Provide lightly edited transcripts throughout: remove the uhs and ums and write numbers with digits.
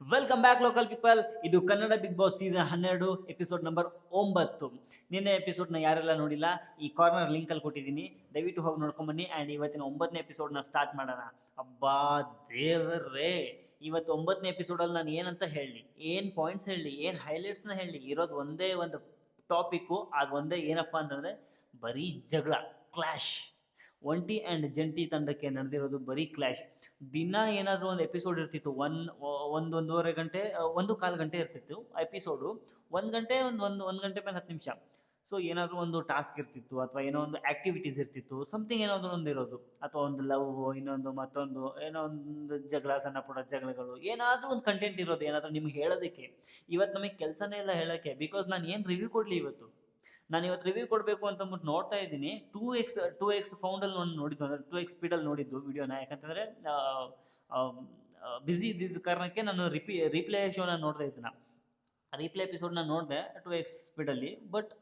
Welcome back local people. ಇದು Kannada Bigg Boss season 12 episode number 9. ನಿನ್ನೆ ಎಪಿಸೋಡ್ನ ಯಾರೆಲ್ಲ ನೋಡಿಲ್ಲ, ಈ ಕಾರ್ನರ್ ಲಿಂಕಲ್ಲಿ ಕೊಟ್ಟಿದ್ದೀನಿ, ದಯವಿಟ್ಟು ಹೋಗಿ ನೋಡ್ಕೊಂಬನ್ನಿ. ಆ್ಯಂಡ್ ಇವತ್ತಿನ 9ನೇ ಎಪಿಸೋಡ್ನ ಸ್ಟಾರ್ಟ್ ಮಾಡೋಣ. ಅಬ್ಬಾ ದೇವರೇ, ಇವತ್ತು 9ನೇ ಎಪಿಸೋಡಲ್ಲಿ ನಾನು ಏನಂತ ಹೇಳಲಿ, ಏನು ಪಾಯಿಂಟ್ಸ್ ಹೇಳಲಿ, ಏನು ಹೈಲೈಟ್ಸ್ನ ಹೇಳಲಿ? ಇರೋದು ಒಂದೇ ಒಂದು ಟಾಪಿಕ್ಕು, ಅದು ಒಂದೇ ಏನಪ್ಪ ಅಂತಂದರೆ ಬರೀ ಜಗಳ, ಕ್ಲಾಶ್. ಒಂಟಿ ಆ್ಯಂಡ್ ಜಂಟಿ ತಂಡಕ್ಕೆ ನಡೆದಿರೋದು ಬರೀ ಕ್ಲಾಶ್. ದಿನ ಏನಾದರೂ ಒಂದು ಎಪಿಸೋಡ್ ಇರ್ತಿತ್ತು, ಒಂದೂವರೆ ಗಂಟೆ, 1.25 ಗಂಟೆ ಇರ್ತಿತ್ತು ಎಪಿಸೋಡು. 1 ಗಂಟೆ, ಒಂದು ಗಂಟೆ ಮೇಲೆ 10 ನಿಮಿಷ. ಸೊ ಏನಾದರೂ ಒಂದು ಟಾಸ್ಕ್ ಇರ್ತಿತ್ತು, ಅಥವಾ ಏನೋ ಒಂದು ಆ್ಯಕ್ಟಿವಿಟೀಸ್ ಇರ್ತಿತ್ತು, ಸಮಥಿಂಗ್ ಏನಾದರೂ ಒಂದು ಇರೋದು, ಅಥವಾ ಒಂದು ಲವ್, ಇನ್ನೊಂದು ಮತ್ತೊಂದು ಏನೋ ಒಂದು ಜಗಳ, ಸಣ್ಣ ಪುಟ್ಟ ಜಗಳಗಳು, ಏನಾದರೂ ಒಂದು ಕಂಟೆಂಟ್ ಇರೋದು, ಏನಾದರೂ ನಿಮ್ಗೆ ಹೇಳೋದಕ್ಕೆ. ಇವತ್ತು ನಮಗೆ ಕೆಲಸನೇ ಇಲ್ಲ ಹೇಳೋಕ್ಕೆ, ಬಿಕಾಸ್ ನಾನು ಏನು ರಿವ್ಯೂ ಕೊಡಲಿ ಇವತ್ತು. ನಾನು ಇವತ್ತು ರಿವ್ಯೂ ಕೊಡಬೇಕು ಅಂತಂದ್ಬಿಟ್ಟು ನೋಡ್ತಾ ಇದ್ದೀನಿ. 2x ಫೌಂಡಲ್ಲಿ ನೋಡಿದ್ದು, ಅಂದರೆ 2x ಸ್ಪೀಡಲ್ಲಿ ನೋಡಿದ್ದು ವಿಡಿಯೋನ. ಯಾಕಂತಂದರೆ ಬ್ಯುಸಿ ಇದ್ದಿದ್ದ ಕಾರಣಕ್ಕೆ ನಾನು ರೀಪ್ಲೇ ಶೋನ ನೋಡ್ತಾ ಇದ್ದೀನಿ. ರೀಪ್ಲೇ ಎಪಿಸೋಡ್ನ ನೋಡಿದೆ 2x ಸ್ಪೀಡಲ್ಲಿ. ಬಟ್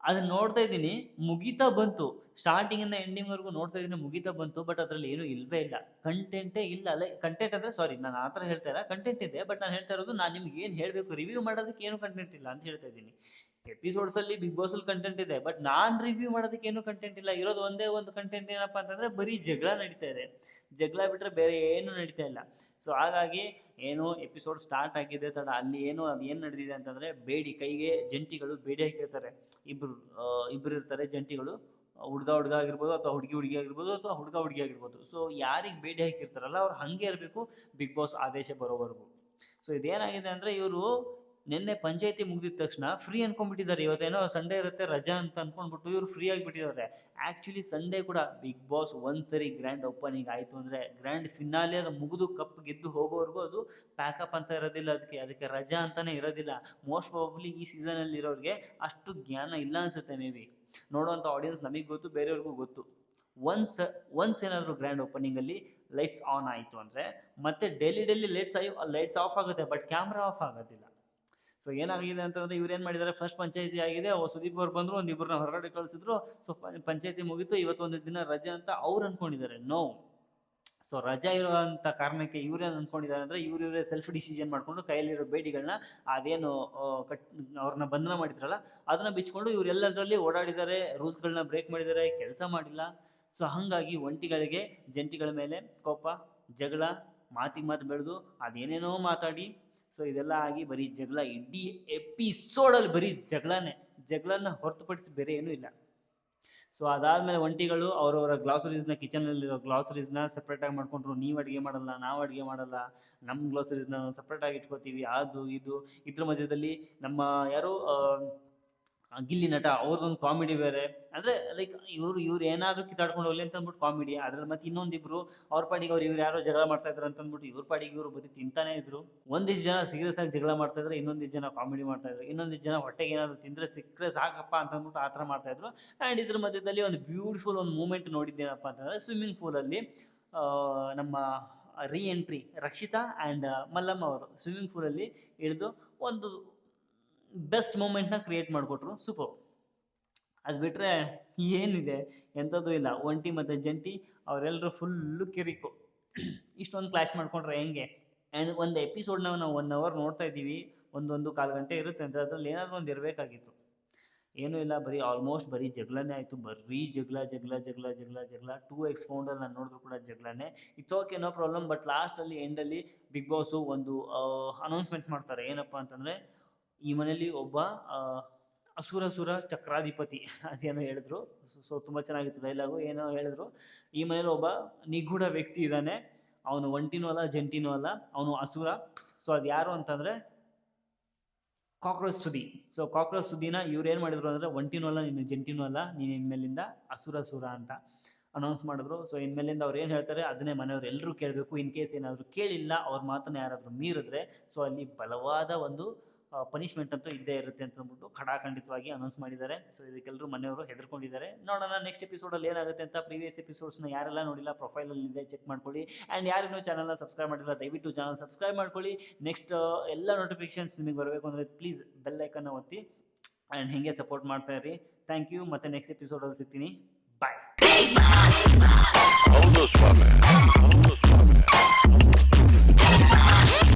ಅದನ್ನು ನೋಡ್ತಾ ಇದ್ದೀನಿ, ಮುಗೀತಾ ಬಂತು. ಸ್ಟಾರ್ಟಿಂಗಿಂದ ಎಂಡಿಂಗ್ವರೆಗೂ ನೋಡ್ತಾ ಇದ್ದೀನಿ, ಮುಗೀತಾ ಬಂತು. ಬಟ್ ಅದರಲ್ಲಿ ಏನೂ ಇಲ್ಲವೇ ಇಲ್ಲ, ಕಂಟೆಂಟೇ ಇಲ್ಲ. ಕಂಟೆಂಟ್ ಅಂದರೆ ಸಾರಿ, ನಾನು ಆ ಥರ ಹೇಳ್ತಾ ಇಲ್ಲ, ಕಂಟೆಂಟ್ ಇದೆ. ಬಟ್ ನಾನು ಹೇಳ್ತಾ ಇರೋದು, ನಾನು ನಿಮ್ಗೆ ಏನು ಹೇಳಬೇಕು, ರಿವ್ಯೂ ಮಾಡೋದಕ್ಕೆ ಏನು ಕಂಟೆಂಟ್ ಇಲ್ಲ ಅಂತ ಹೇಳ್ತಾ ಇದ್ದೀನಿ. ಎಪಿಸೋಡ್ಸಲ್ಲಿ ಬಿಗ್ ಬಾಸಲ್ಲಿ ಕಂಟೆಂಟ್ ಇದೆ, ಬಟ್ ನಾನು ರಿವ್ಯೂ ಮಾಡೋದಕ್ಕೆ ಏನೂ ಕಂಟೆಂಟ್ ಇಲ್ಲ. ಇರೋದು ಒಂದೇ ಒಂದು ಕಂಟೆಂಟ್, ಏನಪ್ಪ ಅಂತಂದರೆ ಬರೀ ಜಗಳ ನಡೀತಾ ಇದೆ. ಜಗಳ ಬಿಟ್ಟರೆ ಬೇರೆ ಏನೂ ನಡೀತಾ ಇಲ್ಲ. ಸೊ ಹಾಗಾಗಿ ಏನು ಎಪಿಸೋಡ್ ಸ್ಟಾರ್ಟ್ ಆಗಿದೆ ತಡ, ಅಲ್ಲಿ ಅದು ಏನು ನಡೆದಿದೆ ಅಂತಂದರೆ, ಕೈಗೆ ಜಂಟಿಗಳು ಬೇಡಿ ಹಾಕಿರ್ತಾರೆ. ಇಬ್ಬರು ಇರ್ತಾರೆ ಜಂಟಿಗಳು, ಹುಡುಗ ಆಗಿರ್ಬೋದು, ಅಥವಾ ಹುಡುಗಿ ಆಗಿರ್ಬೋದು, ಅಥವಾ ಹುಡುಗಿ ಆಗಿರ್ಬೋದು. ಸೊ ಯಾರಿಗೆ ಬೇಡಿ ಹಾಕಿರ್ತಾರಲ್ಲ, ಅವ್ರು ಹಾಗೆ ಇರಬೇಕು ಬಿಗ್ ಬಾಸ್ ಆದೇಶ ಬರೋವರೆಗೂ. ಸೊ ಇದೇನಾಗಿದೆ ಅಂದರೆ, ಇವರು ನಿನ್ನೆ ಪಂಚಾಯತಿ ಮುಗಿದಿದ ತಕ್ಷಣ ಫ್ರೀ ಅನ್ಕೊಂಡ್ಬಿಟ್ಟಿದ್ದಾರೆ. ಇವತ್ತೇನೋ ಸಂಡೇ ಇರುತ್ತೆ ರಜಾ ಅಂತ ಅಂದ್ಕೊಂಡ್ಬಿಟ್ಟು ಇವರು ಫ್ರೀ ಆಗಿಬಿಟ್ಟಿದ್ದಾರೆ. ಆ್ಯಕ್ಚುಲಿ ಸಂಡೇ ಕೂಡ ಬಿಗ್ ಬಾಸ್ ಒಂದ್ಸರಿ ಗ್ರ್ಯಾಂಡ್ ಓಪನಿಂಗ್ ಆಯಿತು ಅಂದರೆ, ಗ್ರ್ಯಾಂಡ್ ಫಿನಾಲೆ ಅದು ಮುಗಿದು ಕಪ್ ಗೆದ್ದು ಹೋಗೋವರೆಗೂ ಅದು ಪ್ಯಾಕಪ್ ಅಂತ ಇರೋದಿಲ್ಲ. ಅದಕ್ಕೆ ರಜಾ ಅಂತಲೇ ಇರೋದಿಲ್ಲ. ಮೋಸ್ಟ್ ಪ್ರಾಬಬ್ಲಿ ಈ ಸೀಸನಲ್ಲಿ ಇರೋರಿಗೆ ಅಷ್ಟು ಜ್ಞಾನ ಇಲ್ಲ ಅನಿಸುತ್ತೆ. ಮೇ ಬಿ ನೋಡೋವಂಥ ಆಡಿಯನ್ಸ್ ನಮಗೆ ಗೊತ್ತು, ಬೇರೆಯವ್ರಿಗೂ ಗೊತ್ತು. ಒನ್ಸ್ ಏನಾದರೂ ಗ್ರ್ಯಾಂಡ್ ಓಪನಿಂಗಲ್ಲಿ ಲೈಟ್ಸ್ ಆನ್ ಆಯಿತು ಅಂದರೆ, ಮತ್ತೆ ಡೈಲಿ ಲೈಟ್ಸ್ ಆಫ್ ಆಗುತ್ತೆ, ಬಟ್ ಕ್ಯಾಮ್ರಾ ಆಫ್ ಆಗೋದಿಲ್ಲ. ಸೊ ಏನಾಗಿದೆ ಅಂತಂದರೆ, ಇವ್ರು ಏನು ಮಾಡಿದ್ದಾರೆ, ಫಸ್ಟ್ ಪಂಚಾಯತಿ ಆಗಿದೆ, ಸುದೀಪ್ ಅವ್ರು ಬಂದರು, ಒಂದಿಬ್ಬರನ್ನ ಹೊರಗಡೆ ಕಳಿಸಿದ್ರು. ಸೊ ಪಂಚಾಯತಿ ಮುಗೀತು, ಇವತ್ತೊಂದು ದಿನ ರಜೆ ಅಂತ ಅವ್ರು ಅಂದ್ಕೊಂಡಿದ್ದಾರೆ. ನೋ. ಸೊ ರಜಾ ಇರೋವಂಥ ಕಾರಣಕ್ಕೆ ಇವ್ರೇನು ಅಂದ್ಕೊಂಡಿದ್ದಾರೆ ಅಂದರೆ, ಇವರೇ ಸೆಲ್ಫ್ ಡಿಸಿಷನ್ ಮಾಡಿಕೊಂಡು ಕೈಯಲ್ಲಿರೋ ಬೇಡಿಗಳನ್ನ, ಅದೇನು ಅವ್ರನ್ನ ಬಂಧನ ಮಾಡಿದ್ರಲ್ಲ, ಅದನ್ನು ಬಿಚ್ಕೊಂಡು ಇವರೆಲ್ಲದರಲ್ಲಿ ಓಡಾಡಿದ್ದಾರೆ, ರೂಲ್ಸ್ಗಳನ್ನ ಬ್ರೇಕ್ ಮಾಡಿದ್ದಾರೆ, ಕೆಲಸ ಮಾಡಿಲ್ಲ. ಸೊ ಹಾಗಾಗಿ ಒಂಟಿಗಳಿಗೆ ಜಂಟಿಗಳ ಮೇಲೆ ಕೋಪ, ಜಗಳ, ಮಾತಿಗೆ ಮಾತು ಬೆಳೆದು ಅದೇನೇನೋ ಮಾತಾಡಿ, ಸೊ ಇದೆಲ್ಲ ಆಗಿ ಬರೀ ಜಗಳ. ಇಡೀ ಎಪಿಸೋಡಲ್ಲಿ ಬರೀ ಜಗಳನ ಹೊರತುಪಡಿಸಿ ಬೇರೆ ಏನೂ ಇಲ್ಲ. ಸೊ ಅದಾದಮೇಲೆ ಒಂಟಿಗಳು ಅವರವರ ಗ್ಲಾಸರೀಸ್ನ, ಕಿಚನಲ್ಲಿರೋ ಗ್ಲಾಸರೀಸ್ನ ಸಪ್ರೇಟಾಗಿ ಮಾಡ್ಕೊಂಡ್ರು. ನೀವು ಅಡುಗೆ ಮಾಡಲ್ಲ, ನಾವು ಅಡುಗೆ ಮಾಡಲ್ಲ, ನಮ್ಮ ಗ್ಲಾಸರೀಸ್ನ ಸಪ್ರೇಟಾಗಿ ಇಟ್ಕೋತೀವಿ, ಅದು ಇದು. ಇದ್ರ ಮಧ್ಯದಲ್ಲಿ ನಮ್ಮ ಯಾರು ಗಿಲ್ಲಿ ನಟ, ಅವ್ರದ್ದೊಂದು ಕಾಮಿಡಿ ಬೇರೆ. ಅಂದರೆ ಲೈಕ್ ಇವ್ರು ಏನಾದರೂ ಕಿತ್ತಾಡ್ಕೊಂಡು ಹೋಗ್ಲಿ ಅಂತ ಅಂದ್ಬಿಟ್ಟು ಕಾಮಿಡಿ. ಅದ್ರಲ್ಲಿ ಮತ್ತೆ ಇನ್ನೊಂದಿಬ್ರು ಅವ್ರ ಪಾಡಿಗೆ ಇವ್ರು ಯಾರೋ ಜಗಳ ಮಾಡ್ತಾ ಇದ್ರು ಅಂತಂದ್ಬಿಟ್ಟು ಇವ್ರ ಪಾಡಿಗೆ ಇವರು ಬರೀ ತಿಂತಾನೇ ಇದ್ರು. ಒಂದಿಷ್ಟು ಜನ ಸೀರಿಯಸ್ ಆಗಿ ಜಗಳ ಮಾಡ್ತಾ ಇದ್ರು, ಇನ್ನೊಂದಿಷ್ಟು ಜನ ಕಾಮಿಡಿ ಮಾಡ್ತಾ ಇದ್ರು, ಇನ್ನೊಂದಿಷ್ಟು ಜನ ಹೊಟ್ಟೆಗೆ ಏನಾದರೂ ತಿಂದರೆ ಸಿಕ್ಕರೆ ಸಾಕಪ್ಪ ಅಂತಂದ್ಬಿಟ್ಟು ಆ ಥರ ಮಾಡ್ತಾ ಇದ್ರು. ಆ್ಯಂಡ್ ಇದ್ರ ಮಧ್ಯದಲ್ಲಿ ಒಂದು ಬ್ಯೂಟಿಫುಲ್ ಒಂದು ಮೂಮೆಂಟ್ ನೋಡಿದ್ದೇನಪ್ಪ ಅಂತಂದರೆ, ಸ್ವಿಮ್ಮಿಂಗ್ ಪೂಲಲ್ಲಿ ನಮ್ಮ ಎಂಟ್ರಿ ರಕ್ಷಿತಾ ಆ್ಯಂಡ್ ಮಲ್ಲಮ್ಮ ಅವರು ಸ್ವಿಮ್ಮಿಂಗ್ ಪೂಲಲ್ಲಿ ಇಳಿದು ಒಂದು ಬೆಸ್ಟ್ ಮೂಮೆಂಟ್ನ ಕ್ರಿಯೇಟ್ ಮಾಡಿಕೊಟ್ರು. ಸೂಪರ್. ಅದು ಬಿಟ್ಟರೆ ಏನಿದೆ, ಎಂಥದ್ದು ಇಲ್ಲ. ಒಂಟಿ ಮತ್ತು ಜಂಟಿ ಅವರೆಲ್ಲರೂ ಫುಲ್ಲು ಕಿರಿಕು. ಇಷ್ಟೊಂದು ಕ್ಲಾಶ್ ಮಾಡ್ಕೊಂಡ್ರೆ ಹೆಂಗೆ? ಆ್ಯಂಡ್ ಒಂದು ಎಪಿಸೋಡ್ನ ನಾವು 1 hour ನೋಡ್ತಾ ಇದ್ದೀವಿ, 1.25 ಗಂಟೆ ಇರುತ್ತೆ ಅಂತ. ಅದರಲ್ಲಿ ಏನಾದರೂ ಒಂದು ಇರಬೇಕಾಗಿತ್ತು. ಏನೂ ಇಲ್ಲ, ಆಲ್ಮೋಸ್ಟ್ ಬರೀ ಜಗಳನೇ ಆಯಿತು. ಬರೀ ಜಗಳ. 2x ಫೌಂಡಲ್ಲಿ ನಾನು ನೋಡಿದ್ರು ಕೂಡ ಜಗಳನೇ. It's okay, no problem. But ಲಾಸ್ಟಲ್ಲಿ ಎಂಡಲ್ಲಿ ಬಿಗ್ ಬಾಸು ಒಂದು ಅನೌನ್ಸ್ಮೆಂಟ್ ಮಾಡ್ತಾರೆ. ಏನಪ್ಪ ಅಂತಂದರೆ, ಈ ಮನೇಲಿ ಒಬ್ಬ ಅಸುರ ಚಕ್ರಾಧಿಪತಿ ಅದೇನೋ ಹೇಳಿದ್ರು. ಸೊ ತುಂಬ ಚೆನ್ನಾಗಿತ್ತು ಡೈಲಾಗು. ಏನೋ ಹೇಳಿದ್ರು, ಈ ಮನೇಲಿ ಒಬ್ಬ ನಿಗೂಢ ವ್ಯಕ್ತಿ ಇದ್ದಾನೆ, ಅವನು ಒಂಟಿನೂ ಅಲ್ಲ ಜಂಟಿನೂ ಅಲ್ಲ, ಅವನು ಅಸುರ. ಸೊ ಅದು ಯಾರು ಅಂತಂದರೆ ಕಾಕ್ರೋಚ್ ಸುದಿ. ಸೊ ಕಾಕ್ರೋಚ್ ಸುದಿನ ಇವ್ರು ಏನು ಮಾಡಿದ್ರು ಅಂದರೆ, ಒಂಟಿನೂ ಅಲ್ಲ ನೀನು, ಜಂಟಿನೂ ಅಲ್ಲ ನೀನು, ಇನ್ಮೇಲಿಂದ ಅಸುರ ಅಂತ ಅನೌನ್ಸ್ ಮಾಡಿದ್ರು. ಸೊ ಇನ್ಮೇಲಿಂದ ಅವ್ರು ಏನು ಹೇಳ್ತಾರೆ ಅದನ್ನೇ ಮನೆಯವ್ರು ಎಲ್ಲರೂ ಕೇಳಬೇಕು. ಇನ್ ಕೇಸ್ ಏನಾದರೂ ಕೇಳಿಲ್ಲ, ಅವ್ರ ಮಾತನ್ನು ಯಾರಾದರೂ ಮೀರಿದ್ರೆ, ಸೊ ಅಲ್ಲಿ ಬಲವಾದ ಒಂದು ಪನಿಷ್ಮೆಂಟ್ ಅಂತೂ ಇದ್ದೇ ಇರುತ್ತೆ ಅಂತ ಅಂದ್ಬಿಟ್ಟು ಖಡಾಖಂಡಿತವಾಗಿ ಅನೌನ್ಸ್ ಮಾಡಿದ್ದಾರೆ. ಸೊ ಇದಕ್ಕೆಲ್ಲರೂ ಮನೆಯವರು ಹೆದರ್ಕೊಂಡಿದ್ದಾರೆ. ನೋಡೋಣ ನೆಕ್ಸ್ಟ್ ಎಪಿಸೋಡಲ್ಲಿ ಏನಾಗುತ್ತೆ ಅಂತ. ಪ್ರೀವಿಯಸ್ ಎಪಿಸೋಡ್ಸ್ನ ಯಾರೆಲ್ಲ ನೋಡಿಲ್ಲ, ಪ್ರೊಫೈಲಲ್ಲಿ ಇದೆ, ಚೆಕ್ ಮಾಡ್ಕೊಳ್ಳಿ. ಆ್ಯಂಡ್ ಯಾರಿನ್ನೂ ಚಾನಲ್ನ ಸಬ್ಸ್ಕ್ರೈಬ್ ಮಾಡಿಲ್ಲ, ದಯವಿಟ್ಟು ಚಾನಲ್ ಸಬ್ಸ್ಕ್ರೈಬ್ ಮಾಡ್ಕೊಳ್ಳಿ. ನೆಕ್ಸ್ಟ್ ಎಲ್ಲ ನೋಟಿಫಿಕೇಷನ್ಸ್ ನಿಮಗೆ ಬರಬೇಕು ಅಂದರೆ ಪ್ಲೀಸ್ ಬೆಲ್ ಐಕನ್ನ ಒತ್ತಿ ಆ್ಯಂಡ್ ಹೀಗೆ ಸಪೋರ್ಟ್ ಮಾಡ್ತಾ ಇರಿ. Thank you. ಮತ್ತೆ ನೆಕ್ಸ್ಟ್ ಎಪಿಸೋಡಲ್ಲಿ ಸಿಗ್ತೀನಿ. ಬಾಯ್.